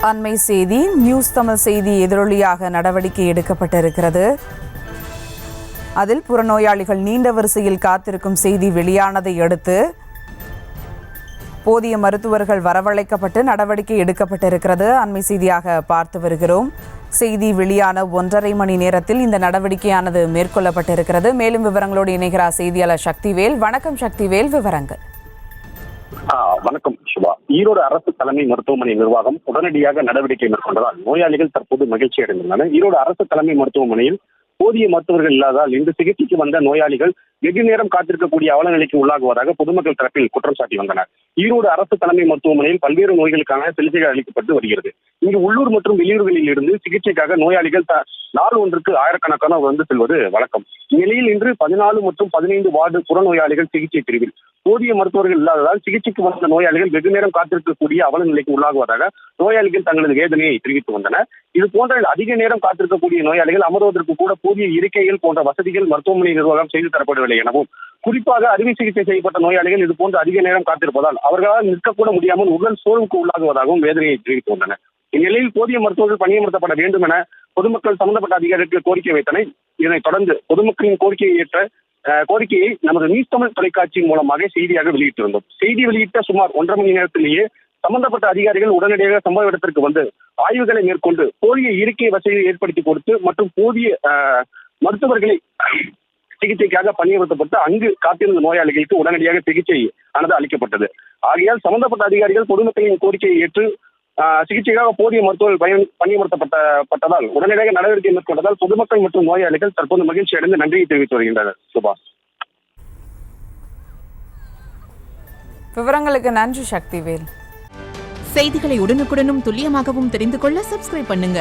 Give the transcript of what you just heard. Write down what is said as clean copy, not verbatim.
அண்மை செய்தி நியூஸ் தமிழ் செய்தி எதிரொலியாக நடவடிக்கை எடுக்கப்பட்டிருக்கிறது. அதில் புறநோயாளிகள் நீண்ட வரிசையில் காத்திருக்கும் செய்தி வெளியானதை அடுத்து போதிய மருத்துவர்கள் வரவழைக்கப்பட்டு நடவடிக்கை எடுக்கப்பட்டிருக்கிறது. அண்மை செய்தியாக பார்த்து வருகிறோம். செய்தி வெளியான 1.5 மணி நேரத்தில் இந்த நடவடிக்கையானது மேற்கொள்ளப்பட்டிருக்கிறது. மேலும் விவரங்களோடு இணைகிறார் செய்தியாளர் சக்திவேல். வணக்கம் சக்திவேல், விவரங்கள். வணக்கம் சுபா. ஈரோடு அரசு தலைமை மருத்துவமனை நிர்வாகம் உடனடியாக நடவடிக்கை மேற்கொண்டதால் நோயாளிகள் தற்போது மகிழ்ச்சி அடைந்துள்ளனர். ஈரோடு அரசு தலைமை மருத்துவமனையில் போதிய மருத்துவர்கள் இல்லாததால் இன்று சிகிச்சைக்கு வந்த நோயாளிகள் வெகு நேரம் காத்திருக்கக்கூடிய அவலநிலைக்கு உள்ளாகுவதாக பொதுமக்கள் தரப்பில் குற்றம் சாட்டி வந்தனர். ஈரோடு அரசு தலைமை மருத்துவமனையில் பல்வேறு நோய்களுக்கான சிகிச்சைகள் அளிக்கப்பட்டு வருகிறது. இங்கு உள்ளூர் மற்றும் வெளியூர்களில் இருந்து சிகிச்சைக்காக நோயாளிகள் நாள் ஒன்றுக்கு ஆயிரக்கணக்கான வந்து செல்வது வழக்கம். இந்நிலையில் இன்று 14 மற்றும் 15 வார்டு புறநோயாளிகள் சிகிச்சை பிரிவில் போதிய மருத்துவர்கள் இல்லாததால் சிகிச்சைக்கு வந்த நோயாளிகள் வெகு நேரம் காத்திருக்கக்கூடிய அவல நிலைக்கு உள்ளாகுவதாக நோயாளிகள் தங்களது வேதனையை தெரிவித்து வந்தனர். இது போன்ற அதிக நேரம் காத்திருக்கக்கூடிய நோயாளிகள் அமர்வதற்கு கூட போதிய இருக்கைகள் போன்ற வசதிகள் மருத்துவமனை நிர்வாகம் செய்து தரப்படவில்லை எனவும், குறிப்பாக அறுவை சிகிச்சை செய்யப்பட்ட நோயாளிகள் இது போன்ற அதிக நேரம் காத்திருப்பதால் அவர்களால் நிற்கக்கூட முடியாமல் உடல் சோர்வுக்கு உள்ளாகுவதாகவும் வேதனையை தெரிவித்து வந்தனர். இந்நிலையில் போதிய மருத்துவர்கள் பணியமர்த்தப்பட வேண்டும் என பொதுமக்கள் சம்பந்தப்பட்ட அதிகாரிகளுக்கு கோரிக்கை வைத்தனர். இதனைத் தொடர்ந்து பொதுமக்களின் கோரிக்கையை நமது நியூஸ் தமிழ் தொலைக்காட்சியின் மூலமாக செய்தியாக வெளியிட்டிருந்தோம். செய்தி வெளியிட்ட சுமார் 1.5 மணி நேரத்திலேயே சம்பந்தப்பட்ட அதிகாரிகள் உடனடியாக சம்பவ இடத்திற்கு வந்து ஆய்வுகளை மேற்கொண்டு போதிய இருக்கை வசதியை ஏற்படுத்தி கொடுத்து மற்றும் போதிய மருத்துவர்களை சிகிச்சைக்காக பணியமர்த்தப்பட்டு அங்கு காத்திருந்த நோயாளிகளுக்கு உடனடியாக சிகிச்சை ஆனது அளிக்கப்பட்டது. ஆகையால் சம்பந்தப்பட்ட அதிகாரிகள் பொதுமக்களின் கோரிக்கையை ஏற்று சிகிச்சைக்காக போதிய மருத்துவர்கள் பணியமர்த்தப்பட்டதால் உடனடியாக நடவடிக்கை மேற்கொண்டதால் பொதுமக்கள் மற்றும் நோயாளிகள் தற்போது மகிழ்ச்சி அடைந்து நன்றியை தெரிவித்து வருகின்றனர். சுபா, விவரங்களுக்கு நன்றி சக்திவேல். செய்திகளை உடனுக்குடனும் துல்லியமாகவும் தெரிந்து கொள்ள சப்ஸ்கிரைப் பண்ணுங்க.